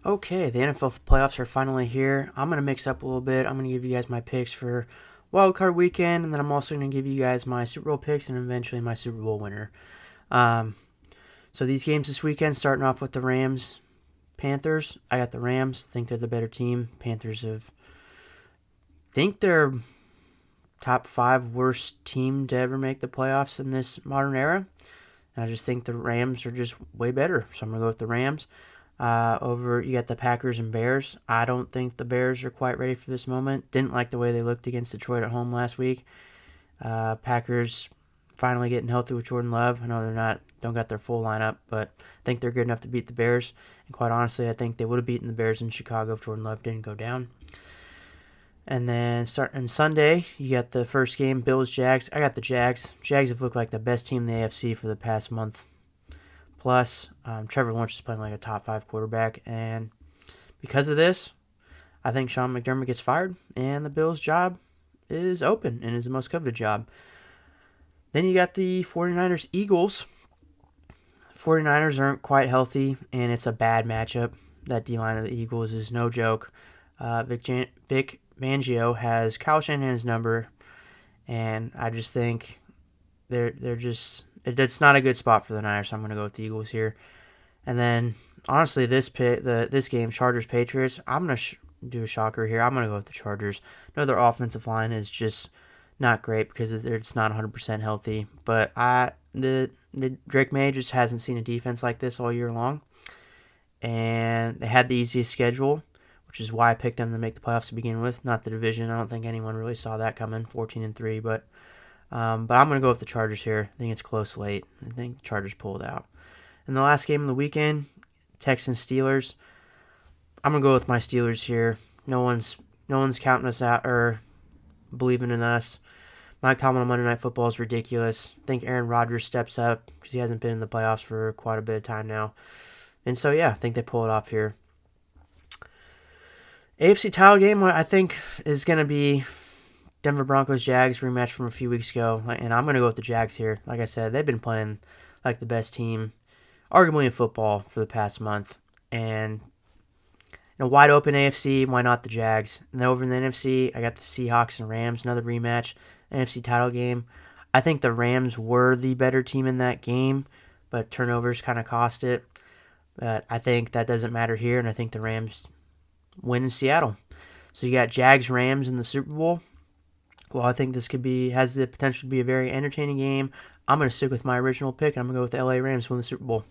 Okay, the NFL playoffs are finally here. I'm going to mix up a little bit. I'm going to give you guys my picks for Wildcard weekend, and then I'm also going to give you guys my Super Bowl picks and eventually my Super Bowl winner. Um, so these games this weekend, starting off with the Rams, Panthers. I got the Rams. Think they're the better team. Panthers think they're top 5 worst team to ever make the playoffs in this modern era. And I just think the Rams are just way better. So I'm going to go with the Rams. Over, you got the Packers and Bears. I don't think the Bears are quite ready for this moment. Didn't like the way they looked against Detroit at home last week. Packers finally getting healthy with Jordan Love. I know don't got their full lineup, but I think they're good enough to beat the Bears. And quite honestly, I think they would have beaten the Bears in Chicago if Jordan Love didn't go down. And then starting Sunday, you got the first game, Bills Jags. I got the Jags. Jags have looked like the best team in the AFC for the past month. Plus, Trevor Lawrence is playing like a top 5 quarterback, and because of this, I think Sean McDermott gets fired, and the Bills' job is open and is the most coveted job. Then you got the 49ers Eagles. 49ers aren't quite healthy, and it's a bad matchup. That D-line of the Eagles is no joke. Vic Fangio has Kyle Shanahan's number, and I just think it's not a good spot for the Niners, so I'm going to go with the Eagles here. And then, honestly, this game, Chargers-Patriots, I'm going to do a shocker here. I'm going to go with the Chargers. I know their offensive line is just not great because it's not 100% healthy, but the Drake May just hasn't seen a defense like this all year long, and they had the easiest schedule, which is why I picked them to make the playoffs to begin with, not the division. I don't think anyone really saw that coming, 14-3, but I'm going to go with the Chargers here. I think it's close late. I think the Chargers pulled out. And the last game of the weekend, Texans-Steelers. I'm going to go with my Steelers here. No one's counting us out or believing in us. Mike Tomlin on Monday Night Football is ridiculous. I think Aaron Rodgers steps up because he hasn't been in the playoffs for quite a bit of time now. And so, yeah, I think they pull it off here. AFC title game, I think, is going to be Denver Broncos-Jags rematch from a few weeks ago. And I'm going to go with the Jags here. Like I said, they've been playing like the best team, arguably in football, for the past month. And wide open AFC, why not the Jags? And then over in the NFC, I got the Seahawks and Rams, another rematch, NFC title game. I think the Rams were the better team in that game, but turnovers kind of cost it. But I think that doesn't matter here, and I think the Rams win in Seattle. So you got Jags-Rams in the Super Bowl. Well, I think this has the potential to be a very entertaining game. I'm going to stick with my original pick, and I'm going to go with the LA Rams win the Super Bowl.